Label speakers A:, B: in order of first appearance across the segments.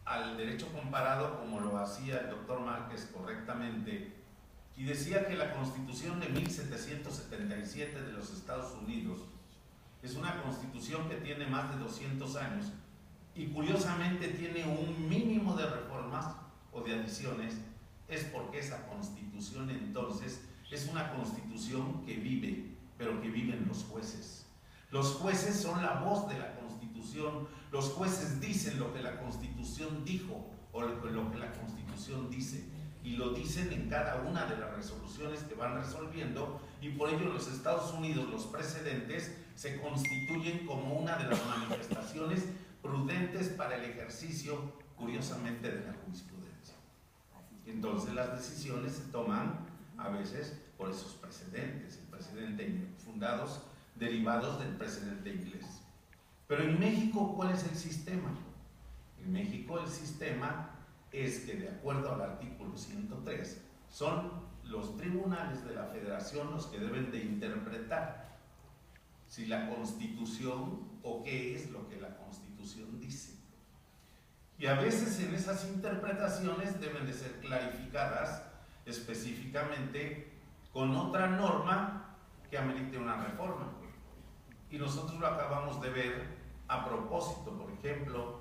A: al derecho comparado, como lo hacía el doctor Márquez correctamente, y decía que la Constitución de 1777 de los Estados Unidos es una constitución que tiene más de 200 años y curiosamente tiene un mínimo de reformas o de adiciones, es porque esa constitución entonces es una constitución que vive, pero que viven los jueces. Los jueces son la voz de la Constitución, los jueces dicen lo que la Constitución dijo o lo que la Constitución dice, y lo dicen en cada una de las resoluciones que van resolviendo, y por ello en los Estados Unidos los precedentes se constituyen como una de las manifestaciones prudentes para el ejercicio, curiosamente, de la jurisprudencia. Entonces las decisiones se toman a veces por esos precedentes, el precedente fundados, derivados del precedente inglés. Pero en México, ¿cuál es el sistema? En México el sistema es que, de acuerdo al artículo 103, son los tribunales de la Federación los que deben de interpretar si la Constitución o qué es lo que la Constitución dice. Y a veces en esas interpretaciones deben de ser clarificadas específicamente con otra norma que amerite una reforma. Y nosotros lo acabamos de ver a propósito, por ejemplo,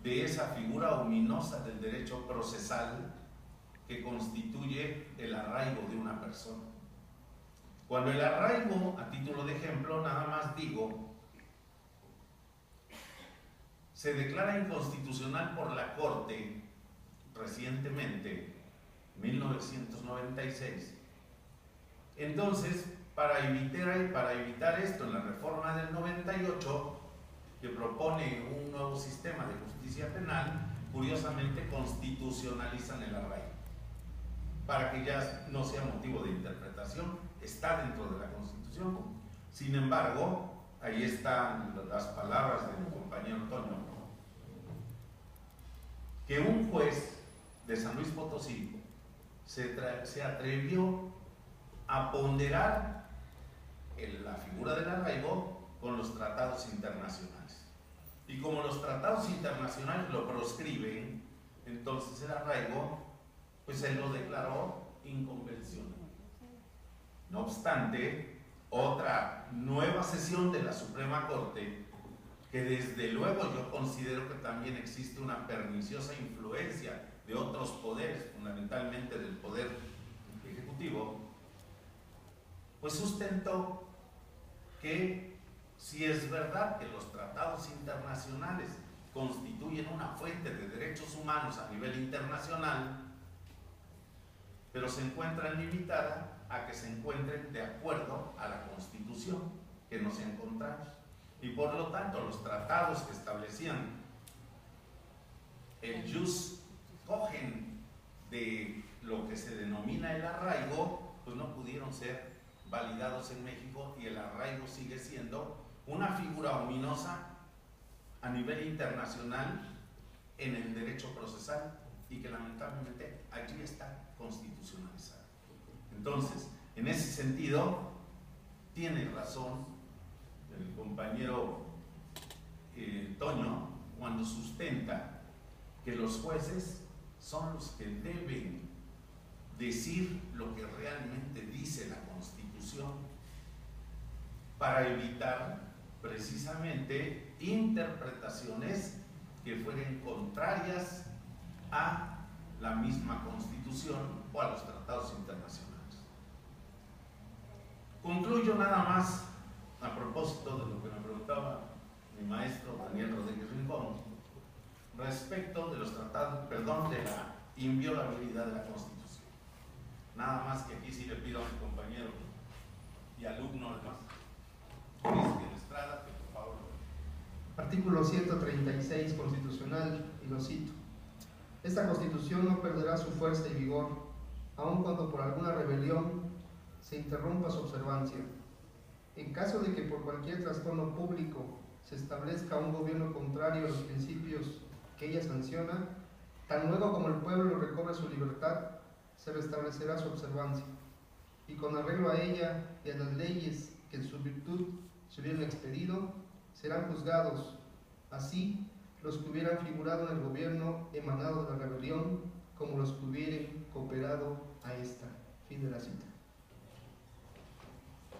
A: de esa figura ominosa del derecho procesal que constituye el arraigo de una persona. Cuando el arraigo, a título de ejemplo, nada más digo, se declara inconstitucional por la Corte recientemente, 1996, entonces, para evitar esto, en la reforma del 98, que propone un nuevo sistema de justicia penal, curiosamente constitucionalizan el arraigo, para que ya no sea motivo de interpretación, está dentro de la Constitución. Sin embargo, ahí están las palabras del compañero Toño, que un juez de San Luis Potosí se atrevió a ponderar la figura del arraigo con los tratados internacionales. Y como los tratados internacionales lo proscriben, entonces el arraigo, pues se lo declaró inconvencional. No obstante, otra nueva sesión de la Suprema Corte, que desde luego yo considero que también existe una perniciosa influencia de otros poderes, fundamentalmente del poder ejecutivo, pues sustentó que si es verdad que los tratados internacionales constituyen una fuente de derechos humanos a nivel internacional, pero se encuentran limitadas a que se encuentren de acuerdo a la Constitución, que no sean contrarios. Y por lo tanto, los tratados que establecían el jus cogen de lo que se denomina el arraigo, pues no pudieron ser validados en México, y el arraigo sigue siendo una figura ominosa a nivel internacional en el derecho procesal, y que lamentablemente allí está constitucionalizado. Entonces, en ese sentido, tiene razón el compañero Toño cuando sustenta que los jueces son los que deben decir lo que realmente dice la Constitución, para evitar precisamente interpretaciones que fueran contrarias a la misma Constitución o a los tratados internacionales. Concluyo nada más a propósito de lo que me preguntaba mi maestro Daniel Rodríguez Rincón respecto de los tratados, de la inviolabilidad de la Constitución. Nada más que aquí sí le pido a mi compañero y alumno además, Cristian Estrada, que por favor.
B: Artículo 136 constitucional, y lo cito: esta Constitución no perderá su fuerza y vigor, aun cuando por alguna rebelión se interrumpa su observancia. En caso de que por cualquier trastorno público se establezca un gobierno contrario a los principios que ella sanciona, tan luego como el pueblo recobre su libertad, se restablecerá su observancia, y con arreglo a ella y a las leyes que en su virtud se hubieran expedido, serán juzgados. Así, los que hubieran figurado en el gobierno emanado de la rebelión, como los que hubieran cooperado a esta. Fin de la cita.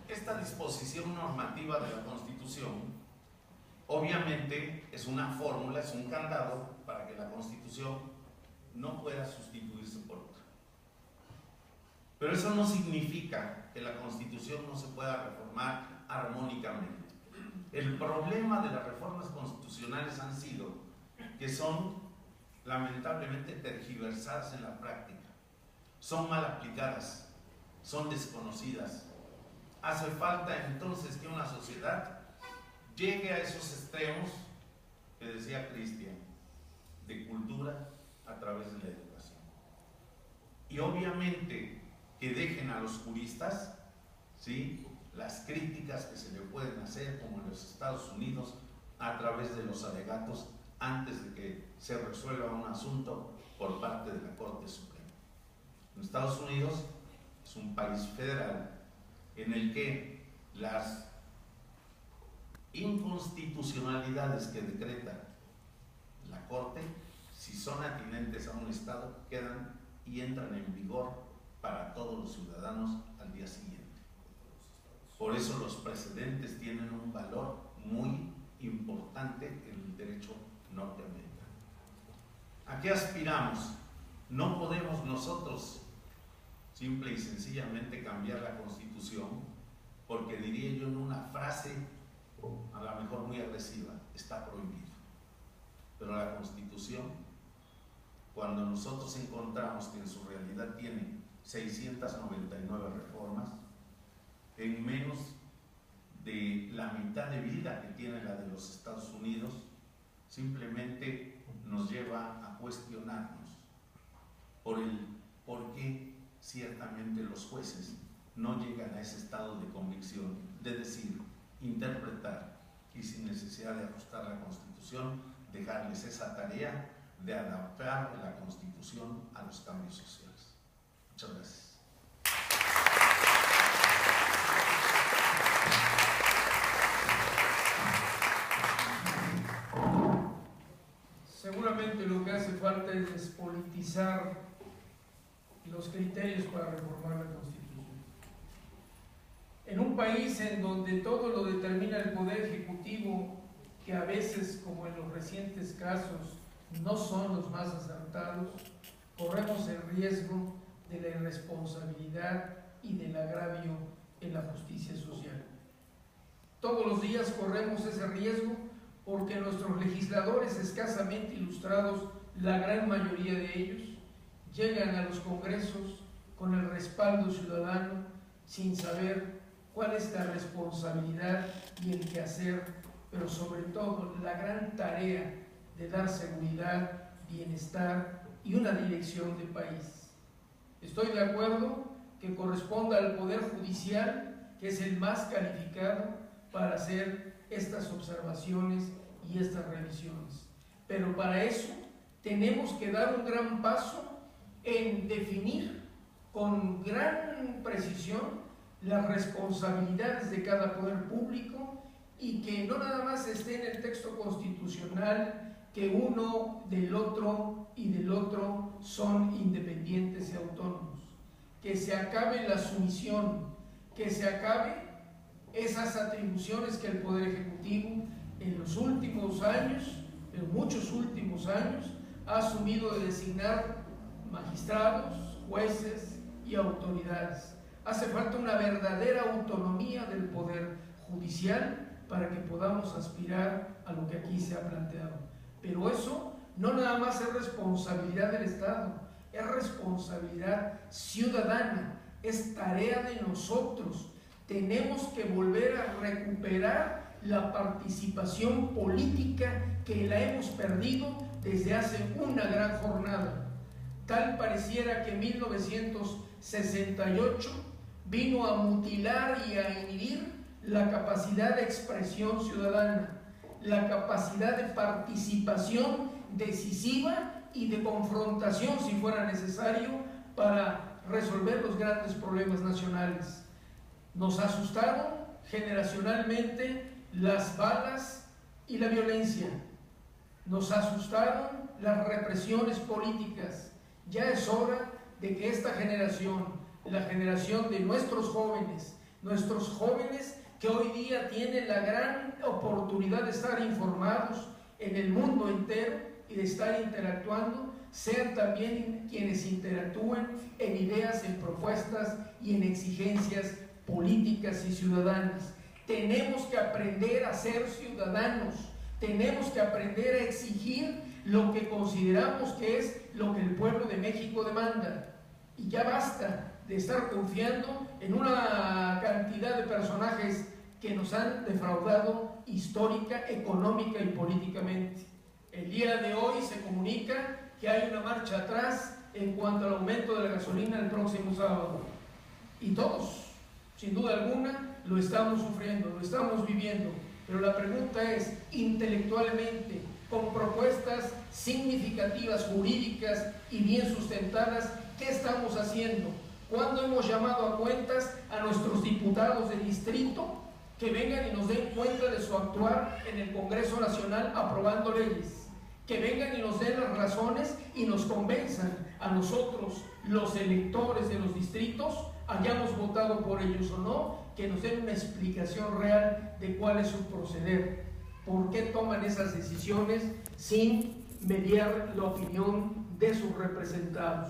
A: Esta disposición normativa de la Constitución obviamente es una fórmula, es un candado para que la Constitución no pueda sustituirse por otra. Pero eso no significa que la Constitución no se pueda reformar armónicamente. El problema de las reformas constitucionales han sido que son lamentablemente tergiversadas en la práctica, son mal aplicadas, son desconocidas. Hace falta entonces que una sociedad llegue a esos extremos que decía Cristian, de cultura a través de la educación. Y obviamente que dejen a los juristas, ¿sí?, las críticas que se le pueden hacer, como en los Estados Unidos, a través de los alegatos antes de que se resuelva un asunto por parte de la Corte Suprema. En Estados Unidos es un país federal en el que las inconstitucionalidades que decreta la Corte, si son atinentes a un Estado, quedan y entran en vigor para todos los ciudadanos al día siguiente. Por eso los precedentes tienen un valor muy importante en el derecho norteamericano. ¿A qué aspiramos? No podemos nosotros simple y sencillamente cambiar la Constitución, porque diría yo en una frase a lo mejor muy agresiva, está prohibido. Pero la Constitución, cuando nosotros encontramos que en su realidad tiene 699 reformas, en menos de la mitad de vida que tiene la de los Estados Unidos, simplemente nos lleva a cuestionarnos por qué ciertamente los jueces no llegan a ese estado de convicción, de decir, interpretar y sin necesidad de ajustar la Constitución, dejarles esa tarea de adaptar la Constitución a los cambios sociales. Muchas gracias.
C: Seguramente lo que hace falta es despolitizar los criterios para reformar la Constitución. En un país en donde todo lo determina el Poder Ejecutivo, que a veces, como en los recientes casos, no son los más acertados, corremos el riesgo de la irresponsabilidad y del agravio en la justicia social. Todos los días corremos ese riesgo porque nuestros legisladores escasamente ilustrados, la gran mayoría de ellos, llegan a los congresos con el respaldo ciudadano sin saber cuál es la responsabilidad y el quehacer, pero sobre todo la gran tarea de dar seguridad, bienestar y una dirección de país. Estoy de acuerdo que corresponda al Poder Judicial, que es el más calificado para hacer estas observaciones y estas revisiones. Pero para eso tenemos que dar un gran paso en definir con gran precisión las responsabilidades de cada poder público y que no nada más esté en el texto constitucional que uno del otro y del otro son independientes y autónomos. Que se acabe la sumisión, que se acabe esas atribuciones que el Poder Ejecutivo en los últimos años, en muchos últimos años, ha asumido de designar magistrados, jueces y autoridades. Hace falta una verdadera autonomía del Poder Judicial para que podamos aspirar a lo que aquí se ha planteado. Pero eso no nada más es responsabilidad del Estado, es responsabilidad ciudadana, es tarea de nosotros. Tenemos que volver a recuperar la participación política que la hemos perdido desde hace una gran jornada. Tal pareciera que 1968 vino a mutilar y a inhibir la capacidad de expresión ciudadana, la capacidad de participación decisiva y de confrontación, si fuera necesario, para resolver los grandes problemas nacionales. Nos asustaron generacionalmente las balas y la violencia. Nos asustaron las represiones políticas. Ya es hora de que esta generación, la generación de nuestros jóvenes que hoy día tienen la gran oportunidad de estar informados en el mundo entero y de estar interactuando, sean también quienes interactúen en ideas, en propuestas y en exigencias políticas y ciudadanas. Tenemos que aprender a ser ciudadanos, tenemos que aprender a exigir lo que consideramos que es lo que el pueblo de México demanda. Y ya basta de estar confiando en una cantidad de personajes que nos han defraudado histórica, económica y políticamente. El día de hoy se comunica que hay una marcha atrás en cuanto al aumento de la gasolina el próximo sábado. Y todos, sin duda alguna, lo estamos sufriendo, lo estamos viviendo. Pero la pregunta es, intelectualmente, con propuestas significativas, jurídicas y bien sustentadas, ¿qué estamos haciendo? ¿Cuándo hemos llamado a cuentas a nuestros diputados del distrito que vengan y nos den cuenta de su actuar en el Congreso Nacional aprobando leyes? Que vengan y nos den las razones y nos convenzan a nosotros, los electores de los distritos, hayamos votado por ellos o no, que nos den una explicación real de cuál es su proceder. ¿Por qué toman esas decisiones sin mediar la opinión de sus representados?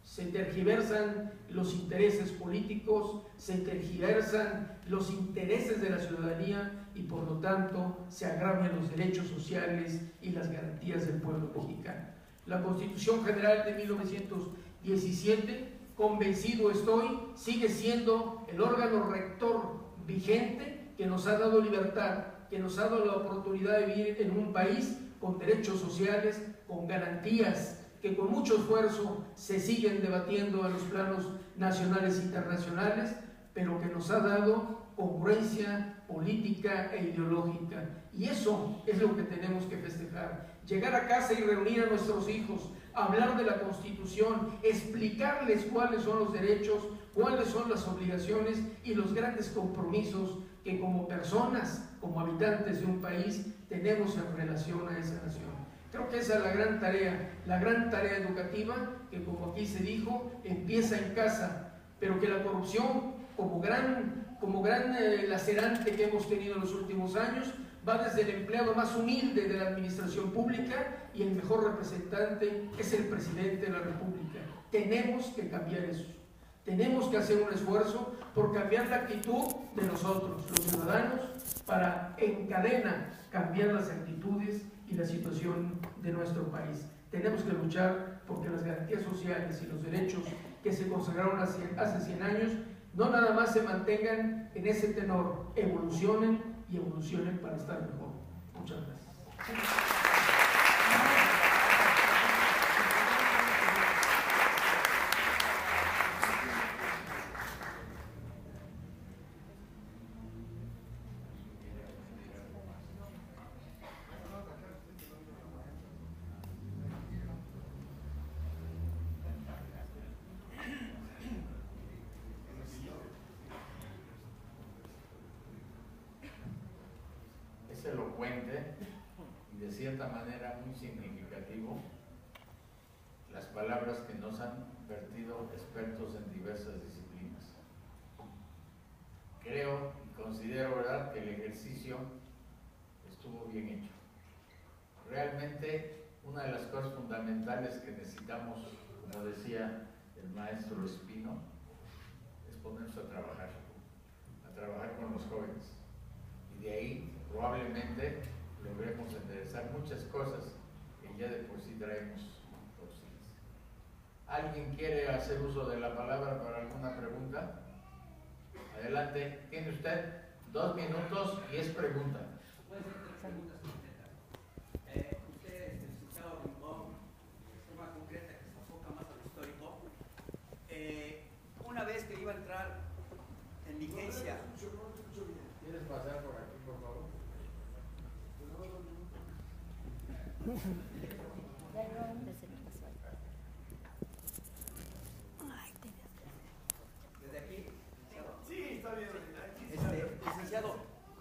C: Se tergiversan los intereses políticos, se tergiversan los intereses de la ciudadanía y por lo tanto se agravian los derechos sociales y las garantías del pueblo mexicano. La Constitución General de 1917, convencido estoy, sigue siendo el órgano rector vigente que nos ha dado libertad, que nos ha dado la oportunidad de vivir en un país con derechos sociales, con garantías que con mucho esfuerzo se siguen debatiendo en los planos nacionales e internacionales, pero que nos ha dado congruencia política e ideológica. Y eso es lo que tenemos que festejar. Llegar a casa y reunir a nuestros hijos, hablar de la Constitución, explicarles cuáles son los derechos, cuáles son las obligaciones y los grandes compromisos que como personas, como habitantes de un país, tenemos en relación a esa nación. Creo que esa es la gran tarea educativa, que como aquí se dijo, empieza en casa, pero que la corrupción, como gran lacerante que hemos tenido en los últimos años, va desde el empleado más humilde de la administración pública y el mejor representante es el presidente de la República. Tenemos que cambiar eso. Tenemos que hacer un esfuerzo por cambiar la actitud de nosotros, los ciudadanos, para en cadena cambiar las actitudes y la situación de nuestro país. Tenemos que luchar porque las garantías sociales y los derechos que se consagraron hace 100 años no nada más se mantengan en ese tenor, evolucionen y evolucionen para estar mejor. Muchas gracias.
D: Elocuente y de cierta manera muy significativo las palabras que nos han vertido expertos en diversas disciplinas. Creo y considero, ¿verdad?, que el ejercicio estuvo bien hecho. Realmente una de las cosas fundamentales que necesitamos, como decía el maestro Espino, es ponernos a trabajar con los jóvenes, y de ahí probablemente logremos enderezar muchas cosas que ya de por sí traemos torcidas. ¿Alguien quiere hacer uso de la palabra para alguna pregunta? Adelante, tiene usted 2 minutos y es pregunta.
E: Puede ser 3 preguntas concretas. Usted, licenciado Rincón, de forma concreta que se enfoca más a lo histórico, una vez que iba a entrar en vigencia.
D: ¿Quieres pasar por aquí, por favor?